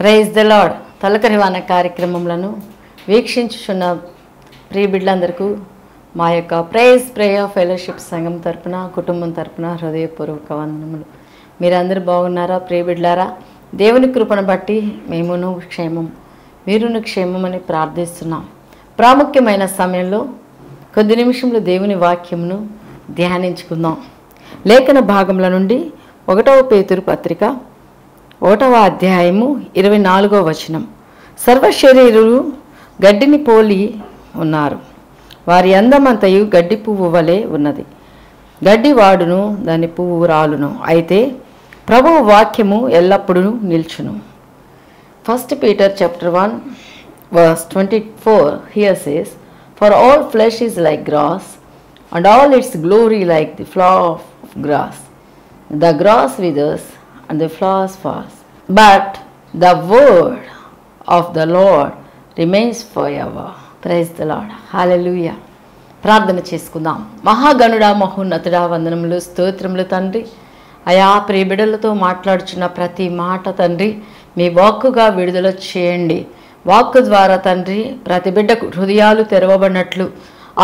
Praise the Lord. తొలకరివాన కార్యక్రమములను వీక్షించుచున్న ప్రియ బిడ్డలందరికీ మా యొక్క ప్రైజ్ ప్రేయర్ ఫెలోషిప్ సంఘం తరపున కుటుంబం తరపున హృదయపూర్వక వందనములు. మీరందరూ బాగున్నారా ప్రియ బిడ్డలారా? దేవుని కృపను బట్టి మేమును క్షేమం, మీరును క్షేమమని ప్రార్థిస్తున్నాం. ప్రాముఖ్యమైన సమయంలో కొద్ది నిమిషంలో దేవుని వాక్యమును ధ్యానించుకుందాం. లేఖన భాగముల నుండి 1వ పేతురు పత్రిక 1వ అధ్యాయము 24వ వచనం. సర్వశరీరులు గడ్డిని పోలి ఉన్నారు, వారి అందమంతయు గడ్డి పువ్వు వలె ఉన్నది, గడ్డి వాడును దాని పువ్వు రాలును, అయితే ప్రభువు వాక్యము ఎల్లప్పుడూ నిల్చును. 1 Peter chapter 1 verse 24 here says, for all flesh is like grass, and all its glory like the flower of grass. The grass withers and the flowers falls, but the word of the Lord remains forever. Praise the Lord. Hallelujah. ప్రార్థన చేసుకుందాం. మహాగణుడా, మహోన్నతుడా, వందనములు స్తోత్రములు తండ్రి. అయా ప్రియ బిడ్డలతో మాట్లాడుచున్న ప్రతి మాట తండ్రి మీ వాక్కుగా విడుదల చేయండి. వాక్కు ద్వారా తండ్రి ప్రతి బిడ్డకు హృదయాలు తెరవబడినట్లు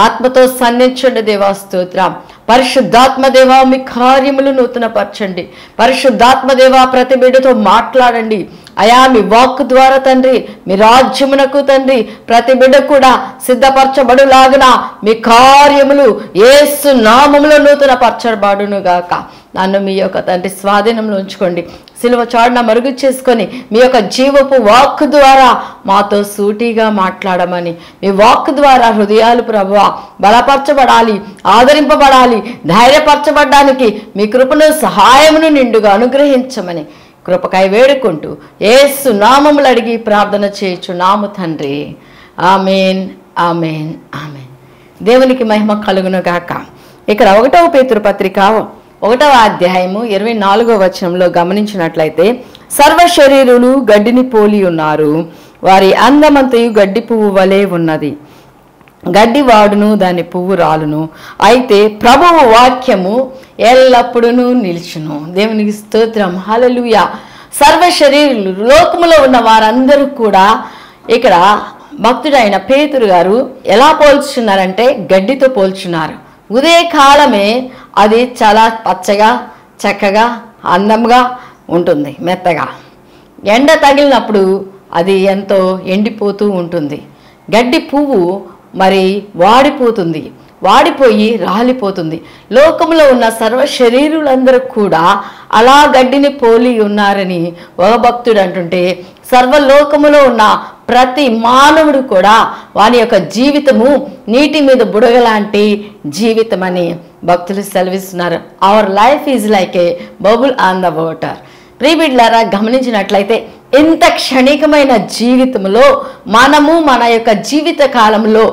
ఆత్మతో సన్నించండి దేవా. స్తోత్రం. పరిశుద్ధాత్మ దేవా మీ కార్యములు నూతనపరచండి. పరిశుద్ధాత్మ దేవా ప్రతి బిడ్డతో మాట్లాడండి. అయా మీ వాక్కు ద్వారా తండ్రి మీ రాజ్యమునకు తండ్రి ప్రతి బిడ్డ కూడా సిద్ధపరచబడులాగున మీ కార్యములు యేసు నామములో నూతనపరచబడును గాక. నన్ను మీ యొక్క తండ్రి స్వాధీనంలో ఉంచుకోండి. సిలువ చాటున మరుగు చేసుకొని మీ యొక్క జీవపు వాక్కు ద్వారా మాతో సూటిగా మాట్లాడమని, మీ వాక్కు ద్వారా హృదయాలు ప్రభువా బలపరచబడాలి, ఆదరింపబడాలి, ధైర్యపరచబడడానికి మీ కృపను సహాయమును నిండుగా అనుగ్రహించమని కృపకై వేడుకుంటూ యేసు నామములు అడిగి ప్రార్థన చేయుచున్నాము తండ్రి. ఆమేన్, ఆమేన్, ఆమేన్. దేవునికి మహిమ కలుగును గాక. ఇక్కడ 1వ పేతురు పత్రిక 1వ అధ్యాయము 24వ వచనంలో గమనించినట్లయితే, సర్వశరీరులు గడ్డిని పోలి ఉన్నారు, వారి అందమంతయు గడ్డి పువ్వు వలె ఉన్నది, గడ్డి వాడును దాని పువ్వు రాలును, అయితే ప్రభువు వాక్యము ఎల్లప్పుడూ నిల్చును. దేవునికి స్తోత్రం. హల్లెలూయా. సర్వశరీరులు లోకములో ఉన్న వారందరూ కూడా ఇక్కడ భక్తుడైన పేతురు గారు ఎలా పోల్చున్నారంటే గడ్డితో పోల్చున్నారు. ఉదయకాలమే అది చాలా పచ్చగా చక్కగా అందంగా ఉంటుంది, మెత్తగా. ఎండ తగిలినప్పుడు అది ఎంతో ఎండిపోతూ ఉంటుంది. గడ్డి పువ్వు మరి వాడిపోతుంది, వాడిపోయి రాలిపోతుంది. లోకంలో ఉన్న సర్వ శరీరులందరూ కూడా అలా గడ్డిని పోలి ఉన్నారని ఒక భక్తుడు అంటుంటే, సర్వలోకములో ఉన్న ప్రతి మానవుడు కూడా వాని యొక్క జీవితము నీటి మీద బుడగలాంటి జీవితం అని భక్తులు సెలవిస్తున్నారు. Our life is like a bubble on the water. ప్రియబిడ్లారా, గమనించినట్లయితే ఇంత క్షణికమైన జీవితంలో మనము మన యొక్క జీవిత కాలంలో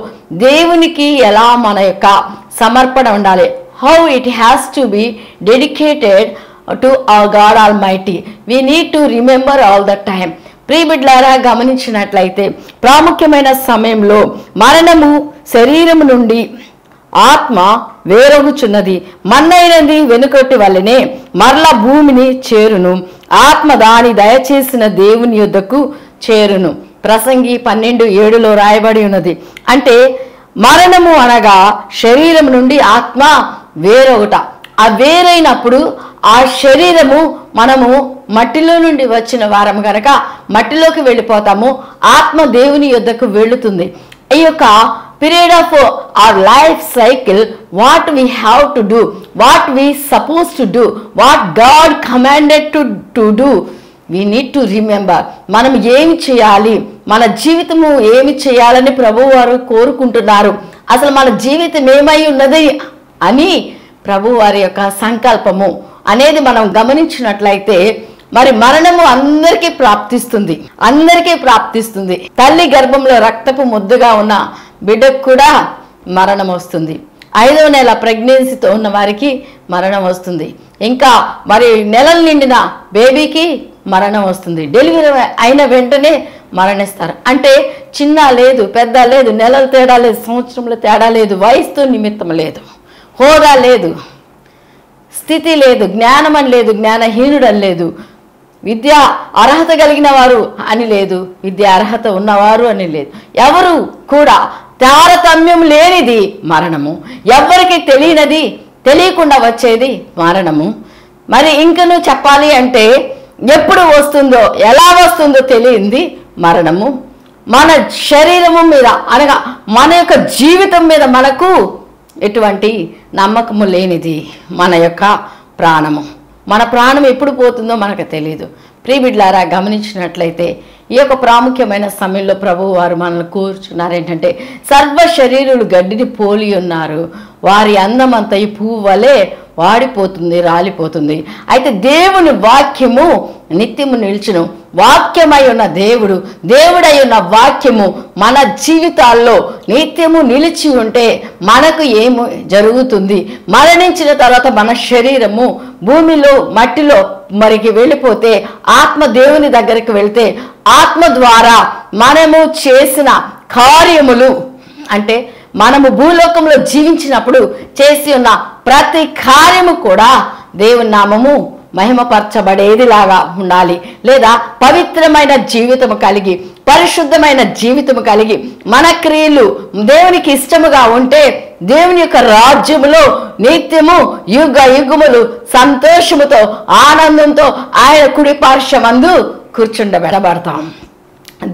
దేవునికి ఎలా మన యొక్క సమర్పణ ఉండాలి, how it has to be dedicated to our God almighty. We need to remember all the time. ప్రియబిడ్లారా, గమనించినట్లయితే ప్రాముఖ్యమైన సమయంలో మరణము శరీరము నుండి ఆత్మ వేరొగుచున్నది, మన్నైనది వెనుకటి వల్లనే మరల భూమిని చేరును, ఆత్మ దాని దయచేసిన దేవుని యొద్దకు చేరును. ప్రసంగి 12:7లో రాయబడి ఉన్నది. అంటే మరణము అనగా శరీరం నుండి ఆత్మ వేరొకట. ఆ వేరైనప్పుడు ఆ శరీరము మనము మట్టిలో నుండి వచ్చిన వారం కనుక మట్టిలోకి వెళ్ళిపోతాము, ఆత్మ దేవుని యొద్దకు వెళుతుంది. ఈ యొక్క period of our life cycle, what we have to do, what we supposed to do, what God commanded to do, we need to remember. మనం ఏమి చేయాలి, మన జీవితము ఏమి చేయాలని ప్రభువు వారు కోరుకుంటున్నారు, అసలు మన జీవితం ఏమై ఉన్నది అని ప్రభు వారి యొక్క సంకల్పము అనేది మనం గమనించినట్లయితే, మరి మరణము అందరికీ ప్రాప్తిస్తుంది, అందరికీ ప్రాప్తిస్తుంది. తల్లి గర్భంలో రక్తపు ముద్దగా ఉన్న బిడ్డకు కూడా మరణం వస్తుంది. 5వ నెల ప్రెగ్నెన్సీతో ఉన్న వారికి మరణం వస్తుంది. ఇంకా మరి నెలలు నిండిన బేబీకి మరణం వస్తుంది. డెలివరీ అయిన వెంటనే మరణిస్తారు. అంటే చిన్న లేదు, పెద్ద లేదు, నెలలు తేడా లేదు, సంవత్సరంలో తేడా లేదు, వయసుతో నిమిత్తం లేదు, హోదా లేదు, స్థితి లేదు, జ్ఞానం అని లేదు, జ్ఞానహీనుడని లేదు, విద్యా అర్హత కలిగిన వారు అని లేదు, విద్యా అర్హత ఉన్నవారు అని లేదు. ఎవరు కూడా తారతమ్యం లేనిది మరణము. ఎవరికి తెలియకుండా వచ్చేది మరణము. మరి ఇంకను చెప్పాలి అంటే ఎప్పుడు వస్తుందో ఎలా వస్తుందో తెలియంది మరణము. మన శరీరము మీద అనగా మన యొక్క జీవితం మీద మనకు ఎటువంటి నమ్మకము లేనిది మన యొక్క ప్రాణము. మన ప్రాణం ఎప్పుడు పోతుందో మనకు తెలియదు. ప్రియబిడ్లారా, గమనించినట్లయితే ఈ యొక్క ప్రాముఖ్యమైన సమయంలో ప్రభువు వారు మనల్ని కూర్చున్నారు ఏంటంటే, సర్వ శరీరులు గడ్డిని పోలి ఉన్నారు, వారి అందమంతా ఈ పువ్వు వలె వాడిపోతుంది, రాలిపోతుంది. అయితే దేవుని వాక్యము నిత్యము నిలిచును. వాక్యమై ఉన్న దేవుడై ఉన్న వాక్యము మన జీవితాల్లో నిత్యము నిలిచి ఉంటే మనకు ఏమి జరుగుతుంది? మరణించిన తర్వాత మన శరీరము భూమిలో మట్టిలో మరికి వెళ్ళిపోతే ఆత్మ దేవుని దగ్గరికి వెళ్తే ఆత్మ ద్వారా మనము చేసిన కార్యములు, అంటే మనము భూలోకంలో జీవించినప్పుడు చేసి ఉన్న ప్రతి కార్యము కూడా దేవుని నామము మహిమపరచబడేదిలాగా ఉండాలి. లేదా పవిత్రమైన జీవితము కలిగి, పరిశుద్ధమైన జీవితము కలిగి మన క్రియలు దేవునికి ఇష్టముగా ఉంటే దేవుని యొక్క రాజ్యములో నిత్యము యుగ యుగములు సంతోషముతో ఆనందంతో ఆయన కుడి పార్శ్వమందు కూర్చుండబెడబడతాం.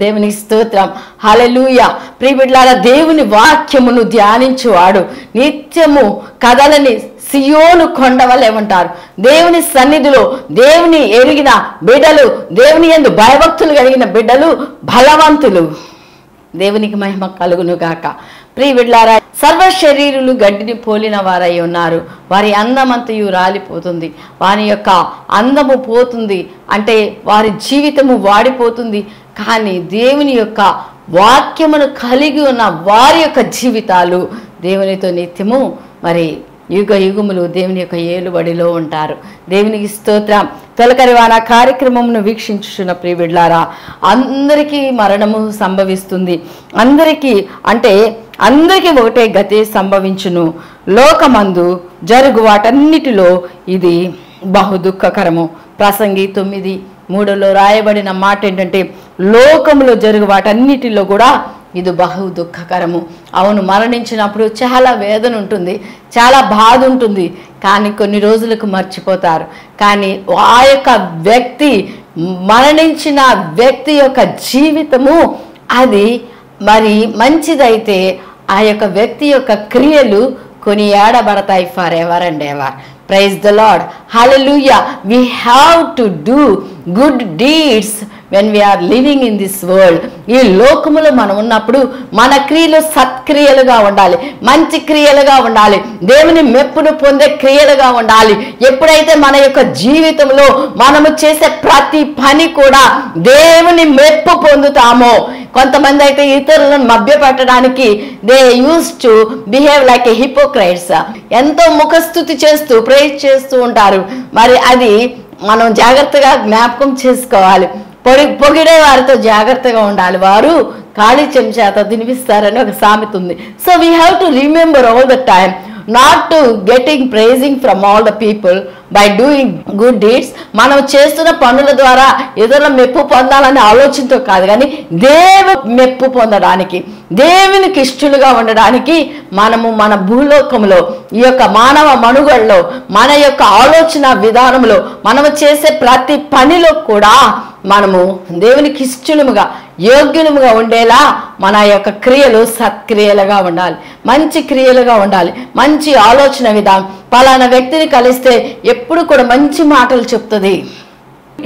దేవుని స్తోత్రం, హల్లెలూయా. ప్రియబిడ్డలారా, దేవుని వాక్యమును ధ్యానించువాడు నిత్యము కదలని సియోను కొండ వలె ఉంటారు. దేవుని సన్నిధిలో దేవుని ఎరిగిన బిడ్డలు, దేవుని యందు భయభక్తులు కలిగిన బిడ్డలు బలవంతులు. దేవునికి మహిమ కలుగును గాక. ప్రియబిడ్డలారా, సర్వ శరీరులు గడ్డిని పోలిన వారై ఉన్నారు, వారి అందమంతయు రాలిపోతుంది. వారి యొక్క అందము పోతుంది అంటే వారి జీవితము వాడిపోతుంది. కానీ దేవుని యొక్క వాక్యమును కలిగి ఉన్న వారి యొక్క జీవితాలు దేవునితో నిత్యము మరి యుగ యుగములు దేవుని యొక్క ఏలుబడిలో ఉంటారు. దేవునికి స్తోత్రం. తొలకరివాన కార్యక్రమమును వీక్షించుచున్న ప్రియబిడ్డలారా, అందరికీ మరణము సంభవిస్తుంది. అందరికీ ఒకటే గతి సంభవించును. లోకమందు జరుగు వాటన్నిటిలో ఇది బహు దుఃఖకరము. ప్రసంగి 9:3 రాయబడిన మాట ఏంటంటే, లోకములో జరుగు వాటన్నిటిలో కూడా ఇది బహు దుఃఖకరము. అవును, మరణించినప్పుడు చాలా వేదన ఉంటుంది, చాలా బాధ ఉంటుంది, కానీ కొన్ని రోజులకు మర్చిపోతారు. కానీ ఆ యొక్క వ్యక్తి, మరణించిన వ్యక్తి యొక్క జీవితము అది మరి మంచిదైతే ఆ యొక్క వ్యక్తి యొక్క క్రియలు కొనియాడబడతాయి for ever and ever. Praise the Lord. Hallelujah. We have to do good deeds when we are living in this world. ఈ లోకములో మనం ఉన్నప్పుడు మన క్రియలు సత్క్రియలుగా ఉండాలి, మంచి క్రియలుగా ఉండాలి, దేవుని మెప్పును పొందే క్రియలుగా ఉండాలి. ఎప్పుడైతే మన యొక్క జీవితంలో మనము చేసే ప్రతి పని కూడా దేవుని మెప్పు పొందుతామో, కొంతమంది అయితే ఇతరులను మభ్యపెట్టడానికి they use to behave like a hypocrites. ఎంతో ముఖస్థుతి చేస్తూ ప్రేజ్ చేస్తూ ఉంటారు. మరి అది మనం జాగ్రత్తగా జ్ఞాపకం చేసుకోవాలి. పొగిడే వారితో జాగ్రత్తగా ఉండాలి, వారు ఖాళీ చెంచాతో తినిపిస్తారని ఒక సామెత ఉంది. So we have to remember all the time not to getting praising from all the people by doing good deeds. మనం చేస్తున్న పనుల ద్వారా ఇతరుల మెప్పు పొందాలనే ఆలోచనతో కాదు, కానీ దేవుని మెప్పు పొందడానికి, దేవునికి ఇష్టలుగా ఉండడానికి మనము మన భూలోకంలో ఈ యొక్క మానవ మనుగడలో మన యొక్క ఆలోచన విధానంలో మనము చేసే ప్రతి పనిలో కూడా మనము దేవునికి ఇష్టలుగా యోగ్యులముగా ఉండేలా మన యొక్క క్రియలు సత్క్రియలుగా ఉండాలి, మంచి క్రియలుగా ఉండాలి, మంచి ఆలోచన విధానం. పలానా వ్యక్తిని కలిస్తే ఎప్పుడు కూడా మంచి మాటలు చెప్తుంది.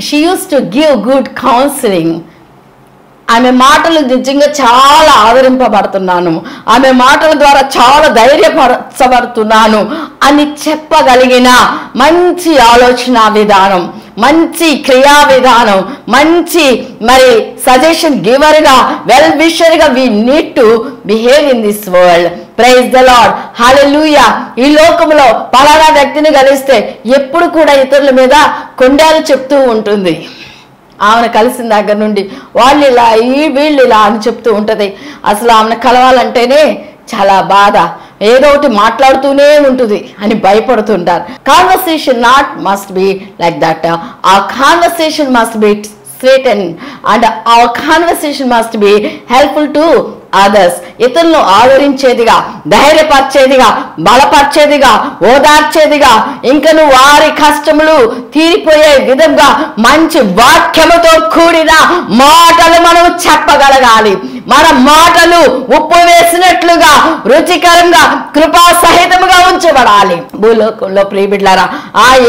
She use to give good counselling. ఆమె మాటలు నిజంగా చాలా ఆదరింపబడుతున్నాను, ఆమె మాటల ద్వారా చాలా ధైర్యపరచబడుతున్నాను అని చెప్పగలిగిన మంచి ఆలోచన విధానం, మంచి క్రియా విధానం, మంచి మరి సజెషన్ గివర్గా, వెల్ విషర్గా we need to behave in this world. Praise the Lord, hallelujah. ఈ లోకంలో పలానా వ్యక్తిని కలిస్తే ఎప్పుడు కూడా ఇతరుల మీద కొండాలు చెప్తూ ఉంటుంది. ఆమెను కలిసిన దగ్గర నుండి వాళ్ళు ఇలా వీళ్ళు ఇలా అని చెప్తూ ఉంటుంది. అసలు ఆమెను కలవాలంటేనే చాలా బాధ. ఏదో ఒకటి మాట్లాడుతూనే ఉంటుంది అని భయపడుతుంటారు. Conversation not must be like that. ఆ conversation must be sweet and our conversation must be helpful to others. ఇతరులను ఆదరించేదిగా, ధైర్యపరిచేదిగా, బలపరిచేదిగా, ఓదార్చేదిగా, ఇంకను వారి కష్టములు తీరిపోయే విధంగా మంచి వాక్యముతో కూడిన మాటలు మనం చెప్పగలగాలి. మన మాటలు ఉప్పు వేసినట్లుగా రుచికరంగా కృపా సహితముగా ఉంచబడాలి. భూలోకంలో ప్రియబిడ్లారా,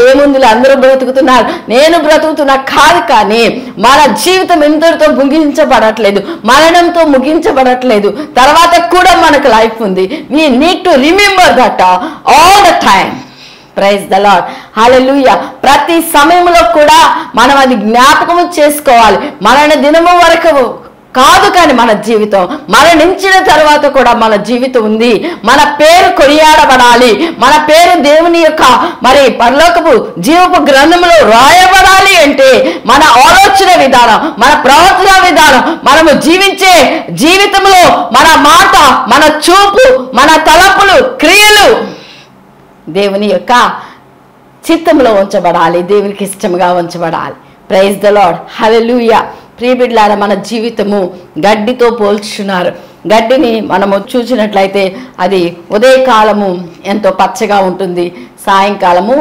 ఏముందులు అందరూ బ్రతుకుతున్నారు, నేను బ్రతుకుతున్నా కాదు, కానీ మన జీవితం ఇంతటితో ముగించబడట్లేదు, మరణంతో ముగించబడట్లేదు. తర్వాత కూడా మనకు లైఫ్ ఉంది. we need to remember that all the time. Praise the Lord, hallelujah. ప్రతి సమయంలో కూడా మనం అది జ్ఞాపకం చేసుకోవాలి. మరణ దినము వరకు కాదు, కానీ మన జీవితం మరణించిన తర్వాత కూడా మన జీవితం ఉంది. మన పేరు కొనియాడబడాలి. మన పేరు దేవుని యొక్క మరి పరలోకపు జీవపు గ్రంథంలో రాయబడాలి అంటే మన ఆలోచన విధానం, మన ప్రవర్తన విధానం, మనము జీవించే జీవితంలో మన మాట, మన చూపు, మన తలంపులు, క్రియలు దేవుని యొక్క చిత్తంలో ఉంచబడాలి, దేవునికి ఇష్టంగా ఉంచబడాలి. ప్రైజ్ ద లార్డ్, హల్లెలూయా. ప్రియబిడ్లారా, మన జీవితము గడ్డితో పోల్చున్నారు. గడ్డిని మనము చూసినట్లయితే అది ఉదయకాలము ఎంతో పచ్చగా ఉంటుంది, సాయంకాలము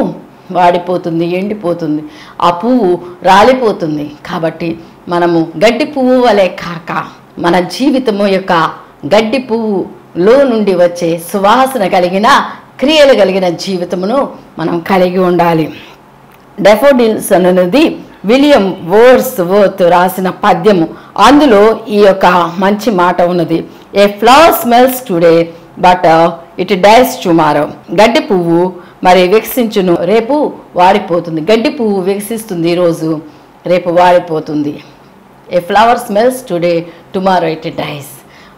వాడిపోతుంది, ఎండిపోతుంది, ఆ పువ్వు రాలిపోతుంది. కాబట్టి మనము గడ్డి పువ్వు వలె కాక మన జీవితము యొక్క గడ్డి పువ్వులో నుండి వచ్చే సువాసన కలిగిన, క్రియలు కలిగిన జీవితమును మనం కలిగి ఉండాలి. డెఫోడిల్స్ అనేది విలియం వర్డ్స్వర్త్ రాసిన పద్యము. అందులో ఈ యొక్క మంచి మాట ఉన్నది. A flower smells today but it dies tomorrow. గడ్డి పువ్వు మరి వికసించును, రేపు వాడిపోతుంది. గడ్డి పువ్వు వికసిస్తుంది ఈరోజు, రేపు వాడిపోతుంది. A flower smells today tomorrow it dies.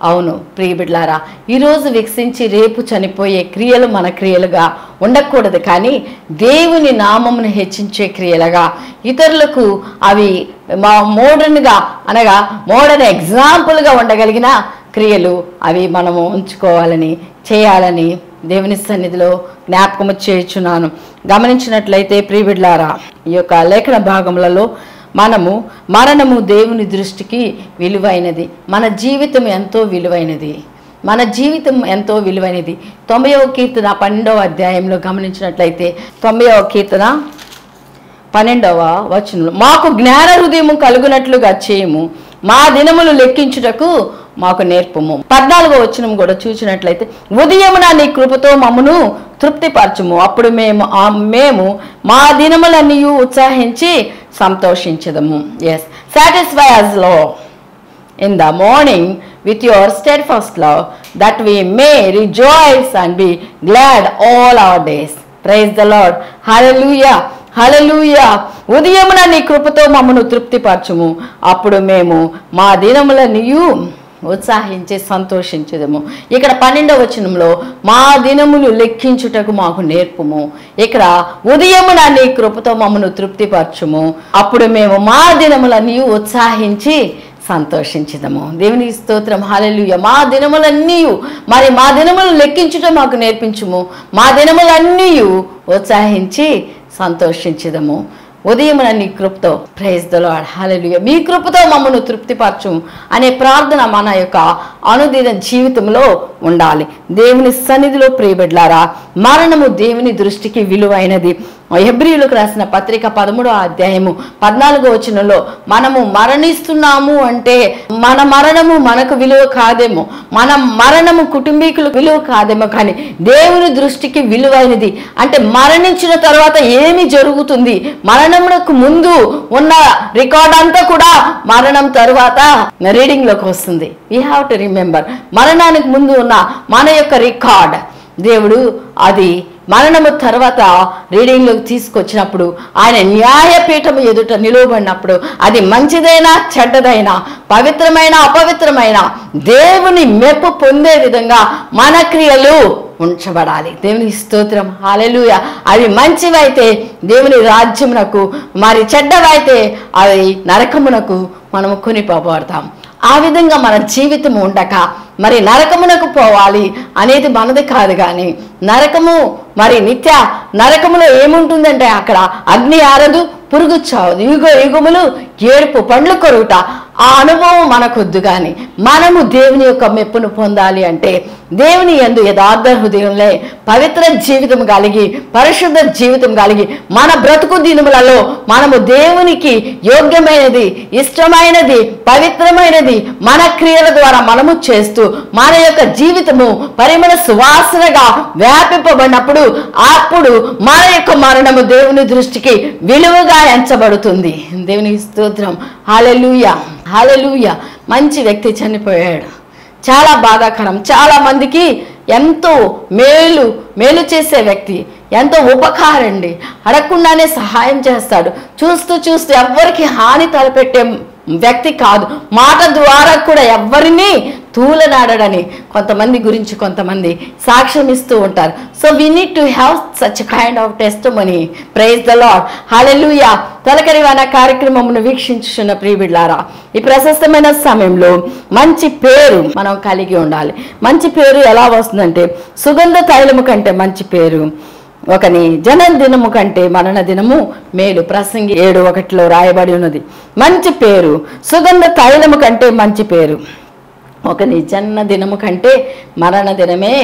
అవును ప్రియబిడ్లారా, ఈరోజు వికసించి రేపు చనిపోయే క్రియలు మన క్రియలుగా ఉండకూడదు, కానీ దేవుని నామమును హెచ్చించే క్రియలుగా, ఇతరులకు అవి మోడర్న్గా అనగా మోడర్న్ ఎగ్జాంపుల్గా ఉండగలిగిన క్రియలు అవి మనము ఉంచుకోవాలని, చేయాలని దేవుని సన్నిధిలో జ్ఞాపకము చేయుచున్నాను. గమనించినట్లయితే ప్రియబిడ్లారా, ఈ యొక్క లేఖన భాగములలో మనము మరణము దేవుని దృష్టికి విలువైనది, మన జీవితం ఎంతో విలువైనది, మన జీవితం ఎంతో విలువైనది. 90వ కీర్తన 12వ అధ్యాయంలో గమనించినట్లయితే 90వ కీర్తన 12వ వచనంలో, మాకు జ్ఞాన హృదయము కలుగునట్లుగా చేయము, మా దినములు లెక్కించుటకు మాకు నేర్పము. 14వ వచనం కూడా చూసినట్లయితే, ఉదయమున నీ కృపతో మమ్మను తృప్తిపరచుము, అప్పుడు మేము మా దినములన్నీ ఉత్సాహించి సంతోషించదము. Yes, satisfy us Lord in the morning with your steadfast love, that we may rejoice and be glad all our days. Praise the Lord, hallelujah, hallelujah. ఉదయమున నీ కృపతో మమ్మను తృప్తిపరచుము, అప్పుడు మేము మా దినములన్నీ ఉత్సాహించి సంతోషించదము. ఇక్కడ 12వ వచనంలో మా దినములు లెక్కించుటకు మాకు నేర్పుము. ఇక్కడ ఉదయమున నీ కృపతో మమ్మను తృప్తిపరచుము, అప్పుడు మేము మా దినములన్నీ ఉత్సాహించి సంతోషించదము. దేవునికి స్తోత్రం, హల్లెలూయా. మా దినములన్నీ మరి మా దినములు లెక్కించుట మాకు నేర్పించుము, మా దినములన్నీ ఉత్సాహించి సంతోషించదము. ఉదయమున నీ కృపతో, ప్రైజ్ ద లార్డ్, హల్లెలూయా, మీ కృపతో మమ్మను తృప్తిపరచు అనే ప్రార్థన మన యొక్క అనుదిన జీవితంలో ఉండాలి. దేవుని సన్నిధిలో ప్రియబిడ్లారా, మరణము దేవుని దృష్టికి విలువైనది. హెబ్రీయులకు రాసిన పత్రిక 13వ అధ్యాయము 14వ వచనంలో, మనము మరణిస్తున్నాము అంటే మన మరణము మనకు విలువ కాదేమో, మన మరణము కుటుంబీకులకు విలువ కాదేమో, కానీ దేవుని దృష్టికి విలువైనది. అంటే మరణించిన తర్వాత ఏమి జరుగుతుంది, మరణమునకు ముందు ఉన్న రికార్డ్ అంతా కూడా మరణం తర్వాత రీడింగ్లోకి వస్తుంది. వీ హ్యావ్ టు రిమెంబర్, మరణానికి ముందు ఉన్న మన యొక్క రికార్డ్ దేవుడు అది మరణము తర్వాత రీడింగ్లోకి తీసుకొచ్చినప్పుడు, ఆయన న్యాయపీఠము ఎదుట నిలువబడినప్పుడు, అది మంచిదైనా చెడ్డదైనా, పవిత్రమైన అపవిత్రమైన దేవుని మెప్పు పొందే విధంగా మన క్రియలు ఉంచబడాలి. దేవుని స్తోత్రం, హల్లెలూయా. అవి మంచివైతే దేవుని రాజ్యమునకు, మరి చెడ్డవైతే అవి నరకమునకు మనము కొనిపోబడతాం. ఆ విధంగా మన జీవితం ఉండక మరి నరకమునకు పోవాలి అనేది మనది కాదు. కానీ నరకము మరి నిత్య నరకములో ఏముంటుందంటే అక్కడ అగ్ని ఆరదు, పురుగు చావదు, యుగములు ఏడుపు పండ్లు కొరుట. ఆ అనుభవం మనకొద్దు. కానీ మనము దేవుని యొక్క మెప్పును పొందాలి అంటే దేవుని యందు యథార్థ హృదయంలో పవిత్ర జీవితం కలిగి పరిశుద్ధ జీవితం కలిగి మన బ్రతుకు దినములలో మనము దేవునికి యోగ్యమైనది, ఇష్టమైనది, పవిత్రమైనది మన క్రియల ద్వారా మనము చేస్తూ మన యొక్క జీవితము పరిమళ సువాసనగా వ్యాపింపబడినప్పుడు అప్పుడు మన యొక్క మరణము దేవుని దృష్టికి విలువగా ఎంచబడుతుంది. దేవునికి స్తోత్రం. హల్లెలూయా, హల్లెలూయా. మంచి వ్యక్తి చనిపోయాడు, చాలా బాధాకరం. చాలా మందికి ఎంతో మేలు చేసే వ్యక్తి, ఎంతో ఉపకారండి, అడగకుండానే సహాయం చేస్తాడు. చూస్తూ ఎవ్వరికి హాని తలపెట్టే వ్యక్తి కాదు. మాట ద్వారా కూడా ఎవ్వరిని తూలనాడని కొంతమంది గురించి కొంతమంది సాక్ష్యం ఇస్తూ ఉంటారు. So we need to have such kind of testimony. Praise the Lord. Hallelujah. తొలకరి వాన కార్యక్రమమును వీక్షించుచున్న ప్రియబిడ్లారా, ఈ ప్రశస్తమైన సమయంలో మంచి పేరు మనం కలిగి ఉండాలి. మంచి పేరు ఎలా వస్తుందంటే సుగంధ తైలము కంటే మంచి పేరు ఒకని జన్మదినము కంటే మరణ దినము మేలు. ప్రసంగి 7:1 రాయబడి ఉన్నది. మంచి పేరు సుగంధ తైలము కంటే మంచి పేరు ఒకని జన్మదినము కంటే మరణ దినమే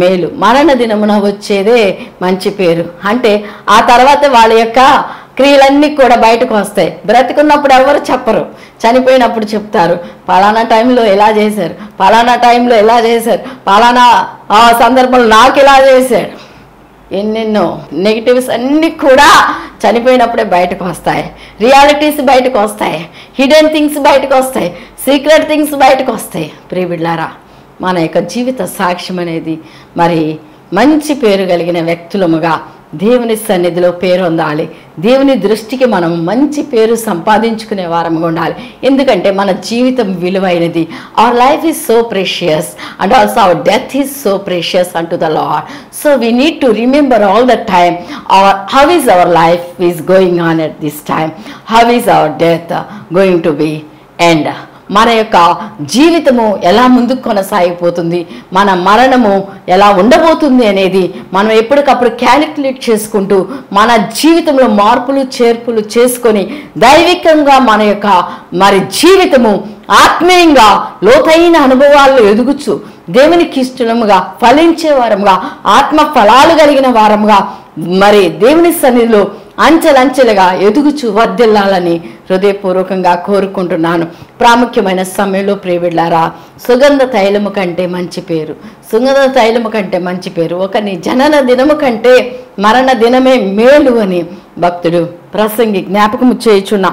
మేలు. మరణ దినమున వచ్చేదే మంచి పేరు. అంటే ఆ తర్వాత వాళ్ళ యొక్క క్రియలన్నీ కూడా బయటకు వస్తాయి. బ్రతికున్నప్పుడు ఎవరు చెప్పరు, చనిపోయినప్పుడు చెప్తారు. పలానా టైంలో ఎలా చేశారు, పలానా టైంలో ఎలా చేశారు, పలానా సందర్భంలో నాకు ఇలా చేశాడు. ఎన్నెన్నో నెగిటివ్స్ అన్నీ కూడా చనిపోయినప్పుడే బయటకు వస్తాయి. రియాలిటీస్ బయటకు వస్తాయి, హిడెన్ థింగ్స్ బయటకు వస్తాయి, సీక్రెట్ థింగ్స్ బయటకు వస్తాయి. ప్రియబిడ్లారా, మన యొక్క జీవిత సాక్ష్యం అనేది మరి మంచి పేరు కలిగిన వ్యక్తులముగా దేవుని సన్నిధిలో పేరు ఉండాలి. దేవుని దృష్టికి మనం మంచి పేరు సంపాదించుకునే వారంగా ఉండాలి. ఎందుకంటే మన జీవితం విలువైనది. Our life is so precious and also our death is so precious అంటు the Lord. So we need to remember all the time how is our life is going on at this time, how is our death going to be end. మన యొక్క జీవితము ఎలా ముందుకు కొనసాగిపోతుంది, మన మరణము ఎలా ఉండబోతుంది అనేది మనం ఎప్పటికప్పుడు క్యాలిక్యులేట్ చేసుకుంటూ మన జీవితంలో మార్పులు చేర్పులు చేసుకొని దైవికంగా మన యొక్క మరి జీవితము ఆత్మీయంగా లోతైన అనుభవాల్లో ఎదుగుచు దేవునికి ఇష్టముగా ఫలించే వారముగా ఆత్మ ఫలాలు కలిగిన వారముగా మరి దేవుని సన్నిధిలో అంచెలంచెలుగా ఎదుగుచు వర్ధిల్లాలని హృదయపూర్వకంగా కోరుకుంటున్నాను. ప్రాముఖ్యమైన సమయంలో ప్రియబిడ్లారా, సుగంధ తైలము కంటే మంచి పేరు, సుగంధ తైలము కంటే మంచి పేరు ఒకని జనన దినము కంటే మరణ దినమే మేలు అని భక్తుడు ప్రసంగి జ్ఞాపకము చేయుచున్న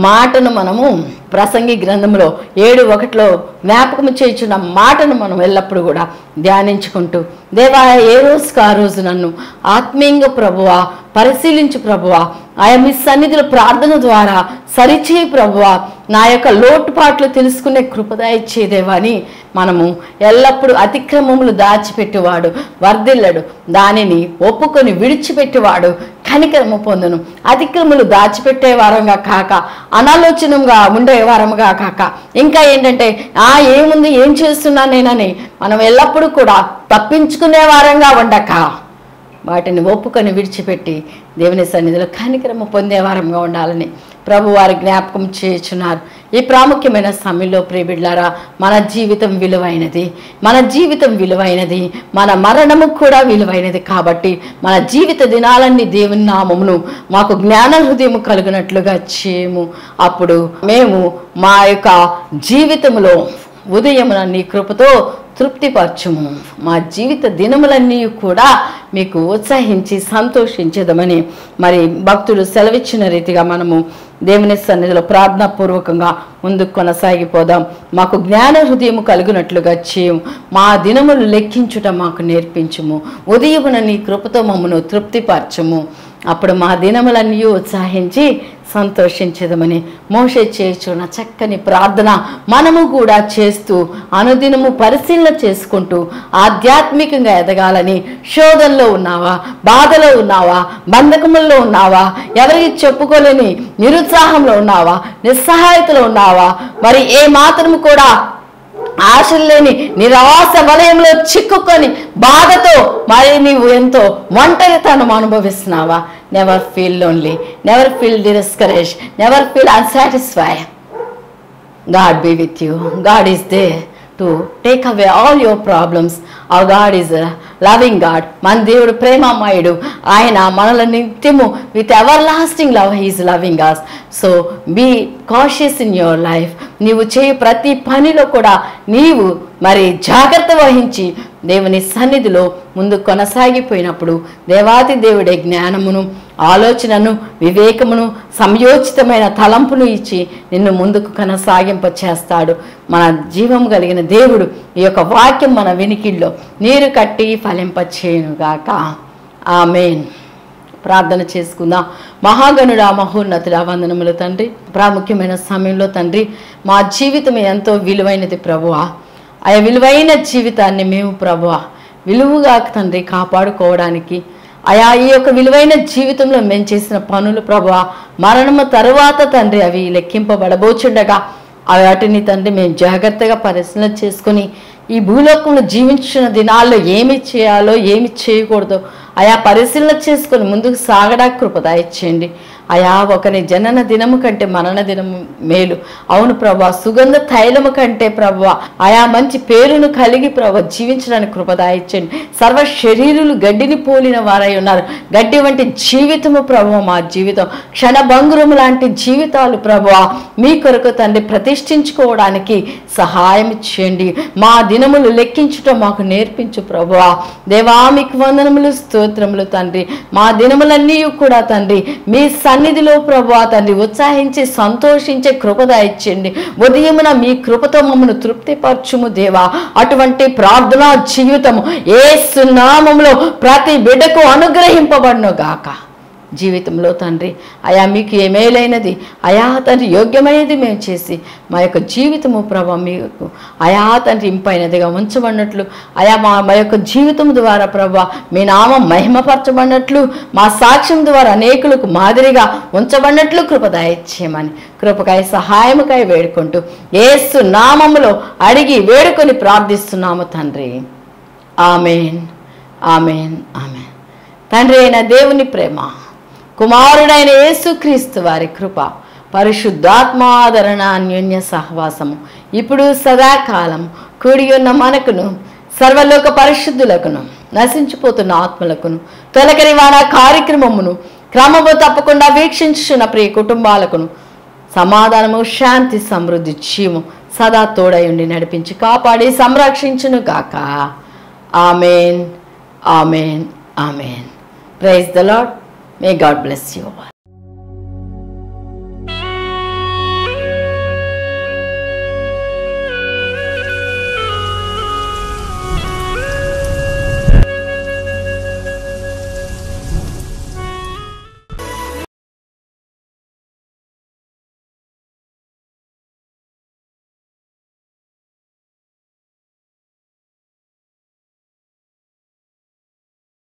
మాటను మనము ప్రసంగి గ్రంథంలో 7:1 జ్ఞాపకము చేయుచున్న మాటను మనం ఎల్లప్పుడూ కూడా ధ్యానించుకుంటూ, దేవా ఏ రోజుకు ఆ రోజు నన్ను ఆత్మీయంగా ప్రభువా పరిశీలించు ప్రభువా, ఆయా మీ సన్నిధిలో ప్రార్థన ద్వారా సరిచేయి ప్రభువా, నా యొక్క లోటుపాట్లు తెలుసుకునే కృపద ఇచ్చేదేవా అని మనము ఎల్లప్పుడూ అతిక్రమములు దాచిపెట్టేవాడు వర్ధిల్లడు, దానిని ఒప్పుకొని విడిచిపెట్టేవాడు కనికరము పొందును. అతిక్రమములు దాచిపెట్టే వారంగా కాక అనాలోచనంగా ఉండే వారముగా కాక ఇంకా ఏంటంటే ఏముంది ఏం చేస్తున్నా నేనని మనం ఎల్లప్పుడూ కూడా తప్పించుకునే వారంగా ఉండక వాటిని ఒప్పుకొని విడిచిపెట్టి దేవుని సన్నిధిలో కనికరము పొందేవారంగా ఉండాలని ప్రభు వారి జ్ఞాపకం చేయుచున్నారు. ఈ ప్రాముఖ్యమైన సమయంలో ప్రియబిడ్లారా, మన జీవితం విలువైనది, మన జీవితం విలువైనది, మన మరణము కూడా విలువైనది. కాబట్టి మన జీవిత దినాలన్నీ దేవుని నామమును మాకు జ్ఞాన హృదయము కలుగునట్లుగా చేయము. అప్పుడు మేము మా యొక్క జీవితంలో ఉదయమున నీ కృపతో తృప్తిపరచుము. మా జీవిత దినములన్నీ కూడా మీకు ఉత్సాహించి సంతోషించేదమని మరి భక్తులు సెలవిచ్చిన రీతిగా మనము దేవుని సన్నిధిలో ప్రార్థనాపూర్వకంగా ముందుకు కొనసాగిపోదాం. మాకు జ్ఞాన హృదయము కలుగునట్లుగా చేయము. మా దినములు లెక్కించుట మాకు నేర్పించుము. ఉదయమున నీ కృపతో మమ్మను తృప్తిపరచుము. అప్పుడు మా దినములన్నీ ఉత్సాహించి సంతోషించదమని మోషే చేయుచున్న చక్కని ప్రార్థన మనము కూడా చేస్తూ అనుదినము పరిశీలన చేసుకుంటూ ఆధ్యాత్మికంగా ఎదగాలని, శోధనలో ఉన్నావా, బాధలో ఉన్నావా, బంధకముల్లో ఉన్నావా, ఎవరికి చెప్పుకోలేని నిరుత్సాహ నిరుత్సాహంలో ఉన్నావా, నిస్సహాయతలో ఉన్నావా, మరి ఏ మాత్రము కూడా ఆశలు లేని నిరాశ వలయంలో చిక్కుకొని బాధతో మరి నీవు ఎంతో ఒంటరితనం అనుభవిస్తున్నావా? Never feel lonely, never feel discourage, never feel unsatisfy. God be with you. God is there to take away all your problems. Our God is a loving God. మన దేవుడు ప్రేమమయుడు. ఆయన మనల్ని నిత్యము with everlasting love he is loving us. So be cautious in your life. నీవు చేయ ప్రతి పనిలో కూడా నీవు మరి జాగ్రత్త వహించి దేవుని సన్నిధిలో ముందు కొనసాగిపోయినప్పుడు దేవాది దేవుడే జ్ఞానమును, ఆలోచనను, వివేకమును, సంయోచితమైన తలంపును ఇచ్చి నిన్ను ముందుకు కొనసాగింప చేస్తాడు. మన జీవం కలిగిన దేవుడు ఈ యొక్క వాక్యం మన వినికిల్లో నీరు కట్టి ఫలింప చేయునుగాక. ఆమేన్. ప్రార్థన చేసుకుందాం. మహాగణుడా, మహోన్నతుడా, వందనములు తండ్రి. ప్రాముఖ్యమైన సమయంలో తండ్రి మా జీవితం ఎంతో విలువైనది ప్రభువా. ఆ విలువైన జీవితాన్ని మేము ప్రభువా విలువగా తండ్రి కాపాడుకోవడానికి ఈ యొక్క విలువైన జీవితంలో మేము చేసిన పనులు ప్రభువా మరణము తరువాత తండ్రి అవి లెక్కింపబడబోచుండగా వాటిని తండ్రి మేము జాగ్రత్తగా పరిశీలన చేసుకుని ఈ భూలోకంలో జీవించిన దినాల్లో ఏమి చేయాలో ఏమి చేయకూడదో పరిశీలన చేసుకొని ముందుకు సాగడానికి కృప దయచేయండి. ఒకరి జనన దినము కంటే మరణ దినము మేలు. అవును ప్రభా, సుగంధ తైలము కంటే ప్రభా మంచి పేరును కలిగి ప్రభా జీవించడానికి కృప దయచేయండి. సర్వ శరీరులు గడ్డిని పోలిన వారై ఉన్నారు. గడ్డి వంటి జీవితము ప్రభా మా జీవితం, క్షణభంగురము లాంటి జీవితాలు ప్రభా మీ కొరకు తండ్రి ప్రతిష్ఠించుకోవడానికి సహాయం చేయండి. మా దినములు లెక్కించటం మాకు నేర్పించు ప్రభువా. దేవా మీకు వందనములు, స్తోత్రములు తండ్రి. మా దినములన్నీ కూడా తండ్రి మీ సన్నిధిలో ప్రభువా తండ్రి ఉత్సాహించి సంతోషించే కృప దయచేయండి. ఉదయమున మీ కృపతో మమ్మల్ని తృప్తిపరచుము దేవా. అటువంటి ప్రార్థనా జీవితము యేసు నామములో ప్రతి బిడ్డకు అనుగ్రహింపబడును గాక. జీవితంలో తండ్రి మీకు ఏమేలైనది తండ్రి యోగ్యమైనది మేము చేసి మా యొక్క జీవితము ప్రభా మీకు తండ్రి ఇంపైనదిగా ఉంచబడినట్లు మా యొక్క జీవితం ద్వారా ప్రభా మీ నామం మహిమపరచబడినట్లు మా సాక్ష్యం ద్వారా అనేకులకు మాదిరిగా ఉంచబడినట్లు కృప దయచేయమని కృపకాయ సహాయముకాయ వేడుకుంటూ యేసు నామములో అడిగి వేడుకొని ప్రార్థిస్తున్నాము తండ్రి. ఆమేన్, ఆమేన్, ఆమేన్. తండ్రి అయిన దేవుని ప్రేమ, కుమారుడైన యేసుక్రీస్తు వారి కృప, పరిశుద్ధాత్మాదరణ, అన్యోన్య సహవాసము ఇప్పుడు సదాకాలం కూడి ఉన్న మనకును సర్వలోక పరిశుద్ధులకును నశించిపోతున్న ఆత్మలకును తొలకరి వాన కార్యక్రమమును క్రమము తప్పకుండా వీక్షించున్న ప్రియ కుటుంబాలకును సమాధానము, శాంతి, సమృద్ధి, జీవము సదా తోడయుండి నడిపించి కాపాడి సంరక్షించును గాక. Amen, amen, amen. Praise the Lord. May God bless you all.